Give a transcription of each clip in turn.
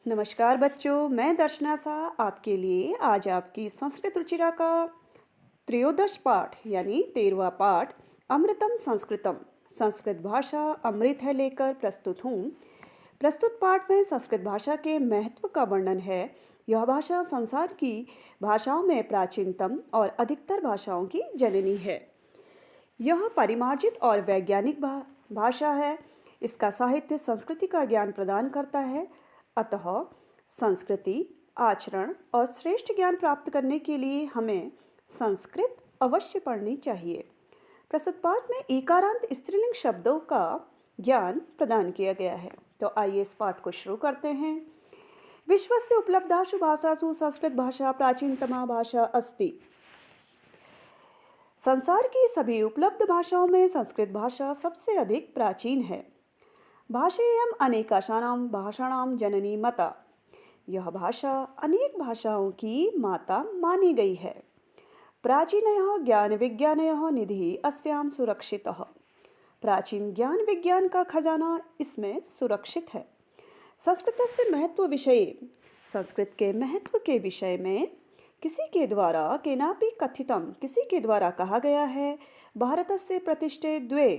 नमस्कार बच्चों, मैं दर्शना शाह आपके लिए आज आपकी संस्कृत रुचिरा का त्रयोदश पाठ यानी 13वां पाठ अमृतम संस्कृतम संस्कृत भाषा अमृत है लेकर प्रस्तुत हूँ। प्रस्तुत पाठ में संस्कृत भाषा के महत्व का वर्णन है। यह भाषा संसार की भाषाओं में प्राचीनतम और अधिकतर भाषाओं की जननी है। यह परिमार्जित और वैज्ञानिक भाषा है। इसका साहित्य संस्कृति का ज्ञान प्रदान करता है। अतः संस्कृति, आचरण और श्रेष्ठ ज्ञान प्राप्त करने के लिए हमें संस्कृत अवश्य पढ़नी चाहिए। प्रस्तुत पाठ में इकारांत स्त्रीलिंग शब्दों का ज्ञान प्रदान किया गया है। तो आइए इस पाठ को शुरू करते हैं। विश्वस्य उपलब्धासु भाषासु संस्कृत भाषा प्राचीनतमा भाषा अस्ति। संसार की सभी उपलब्ध भाषाओं में संस्कृत भाषा सबसे अधिक प्राचीन है। भाषेयम् अनेकाशानां भाषाणां जननी माता। यह भाषा अनेक भाषाओं की माता मानी गई है। प्राचीनयः ज्ञान विज्ञानयः निधिः अस्यां सुरक्षितः। प्राचीन ज्ञान विज्ञान का खजाना इसमें सुरक्षित है। संस्कृतस्य महत्व विषये, संस्कृत के महत्व के विषय में किसी के द्वारा केनापि कथितम, किसी के द्वारा कहा गया है। भारतस्य प्रतिष्ठे द्वे,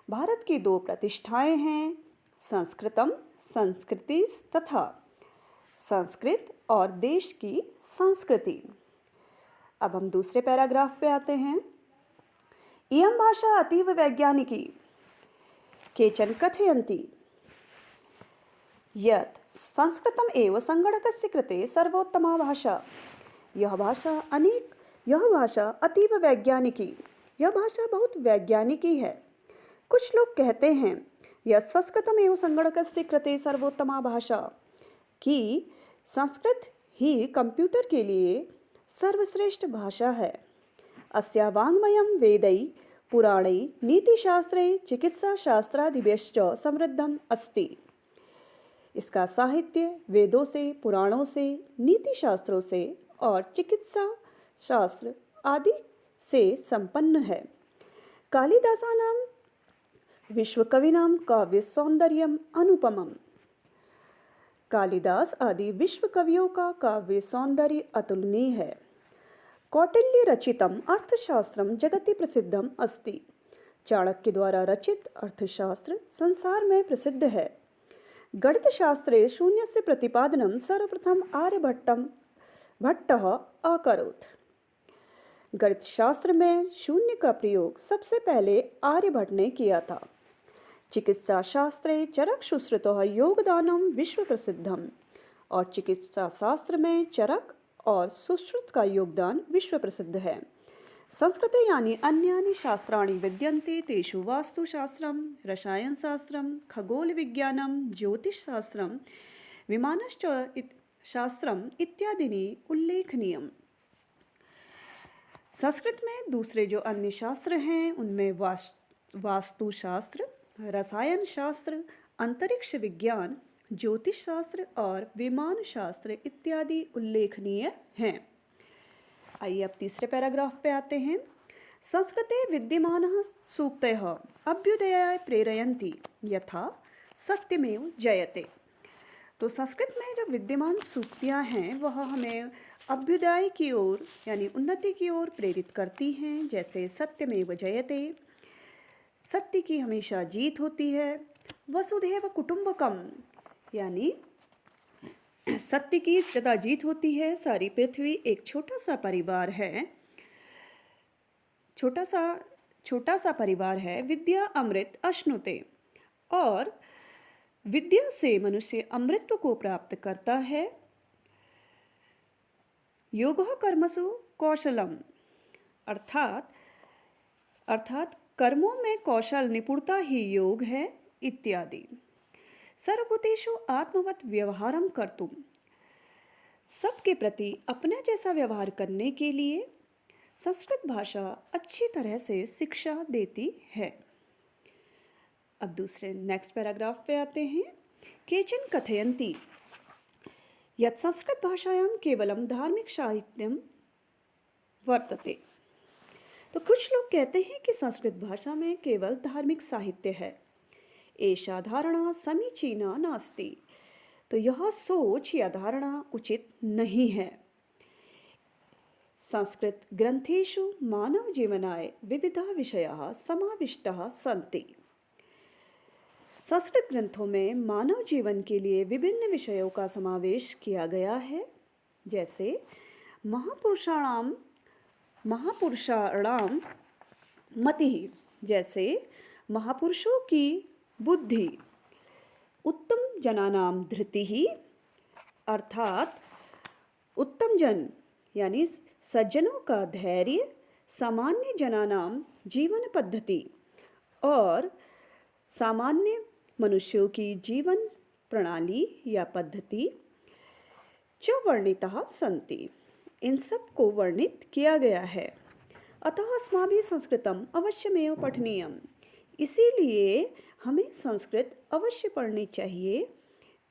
भारत की दो प्रतिष्ठाएं हैं, संस्कृतम संस्कृति तथा संस्कृत और देश की संस्कृति। अब हम दूसरे पैराग्राफ पे आते हैं। इयं भाषा अतीव वैज्ञानिकी केचन कथयन्ति यत् संस्कृतम एव संगणकस्य कृते सर्वोत्तमा भाषा। यह भाषा अतीव वैज्ञानिकी, यह भाषा बहुत वैज्ञानिकी है। कुछ लोग कहते हैं यह संस्कृतम एवं संगणकस्य कृते सर्वोत्तमा भाषा, कि संस्कृत ही कंप्यूटर के लिए सर्वश्रेष्ठ भाषा है। अस्या वाङ्मयं वेदै पुराणै नीतिशास्त्रै चिकित्साशास्त्रादिभ्यश्च समृद्धम् अस्ति। इसका साहित्य वेदों से, पुराणों से, नीति शास्त्रों से और चिकित्सा शास्त्र आदि से संपन्न है। कालिदासानां विश्वकविनां काव्य सौंदर्यम अनुपमम। कालिदास आदि विश्व कवियों का काव्य सौंदर्य अतुलनीय है। कौटिल्य रचितम अर्थशास्त्रम जगति प्रसिद्धम अस्ति। चाणक्य द्वारा रचित अर्थशास्त्र संसार में प्रसिद्ध है। गणित शास्त्रे शून्यस्य प्रतिपादनं सर्वप्रथम आर्यभट्टः अकरोत्। गणित शास्त्र में शून्य का प्रयोग सबसे पहले आर्यभट्ट ने किया था। चिकित्सा शास्त्रे चरक सुश्रुतः योगदानम विश्व प्रसिद्धम। और चिकित्सा शास्त्र में चरक और सुश्रुत का योगदान विश्व प्रसिद्ध है। संस्कृते यानि अन्यानि शास्त्राणि विद्यन्ते तेषु वास्तुशास्त्रम, रसायनशास्त्रम, खगोल विज्ञानम, ज्योतिषशास्त्रम, विमानश्च शास्त्रम इत्यादीनि उल्लेखनीयम। संस्कृत में दूसरे जो अन्य शास्त्र हैं उनमें वास्तुशास्त्र, रसायन शास्त्र, अंतरिक्ष विज्ञान, ज्योतिष शास्त्र और विमान शास्त्र इत्यादि उल्लेखनीय हैं। आइए अब तीसरे पैराग्राफ पे आते हैं। संस्कृते विद्यमानः सूक्तयः अभ्युदयाय प्रेरयन्ति यथा सत्यमेव जयते। तो संस्कृत में जो विद्यमान सूक्तियाँ हैं वह हमें अभ्युदय की ओर यानी उन्नति की ओर प्रेरित करती हैं। जैसे सत्यमेव जयते, सत्य की हमेशा जीत होती है। वसुधैव कुटुंबकम, यानी सत्य की सदा जीत होती है। सारी पृथ्वी एक छोटा सा परिवार है, छोटा सा परिवार है। विद्या अमृत अश्नुते, और विद्या से मनुष्य अमृत को प्राप्त करता है। योगः कर्मसु कौशलम, अर्थात कर्मों में कौशल निपुणता ही योग है इत्यादि। सर्वभूतेषु आत्मवत् व्यवहारं कर्तुम, सबके प्रति अपने जैसा व्यवहार करने के लिए संस्कृत भाषा अच्छी तरह से शिक्षा देती है। अब दूसरे नेक्स्ट पैराग्राफ पे आते हैं। केचन कथयन्ति यत् संस्कृत भाषायां केवलं धार्मिक साहित्यम वर्तते। तो कुछ लोग कहते हैं कि संस्कृत भाषा में केवल धार्मिक साहित्य है। एषा धारणा समीचीना नास्ति। तो यह सोच या धारणा उचित नहीं है। संस्कृत ग्रंथेषु मानव जीवनाय विविधाः विषयाः समाविष्टाः सन्ति। संस्कृत ग्रंथों में मानव जीवन के लिए विभिन्न विषयों का समावेश किया गया है, जैसे महापुरुषाणाम मतिः, जैसे महापुरुषों की बुद्धि, उत्तम जनानाम धृतिः, अर्थात उत्तम जन यानी सज्जनों का धैर्य, सामान्य जनानाम जीवन पद्धति और सामान्य मनुष्यों की जीवन प्रणाली या पद्धति च वर्णिताः सन्ति, इन सब को वर्णित किया गया है। अतः अस्माभिः संस्कृतम अवश्यमेव पठनीयम्, इसीलिए हमें संस्कृत अवश्य पढ़नी चाहिए।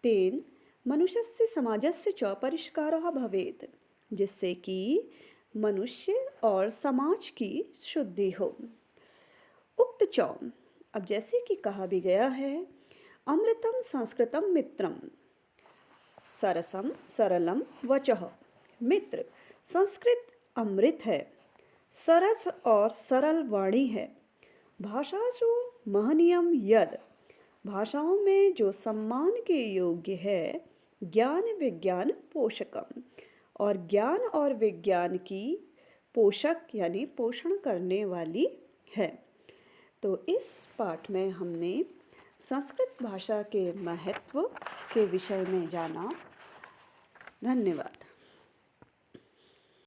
तेन मनुष्यस्य समाजस्य च परिष्कारः भवेत्, जिससे कि मनुष्य और समाज की शुद्धि हो। उक्त च, अब जैसे कि कहा भी गया है, अमृतम संस्कृतम मित्रम, सरसम सरलम वचः। मित्र, संस्कृत अमृत है, सरस और सरल वाणी है। भाषासु महनीयम यद, भाषाओं में जो सम्मान के योग्य है, ज्ञान विज्ञान पोषकम, और ज्ञान और विज्ञान की पोषक यानी पोषण करने वाली है। तो इस पाठ में हमने संस्कृत भाषा के महत्व के विषय में जाना। धन्यवाद।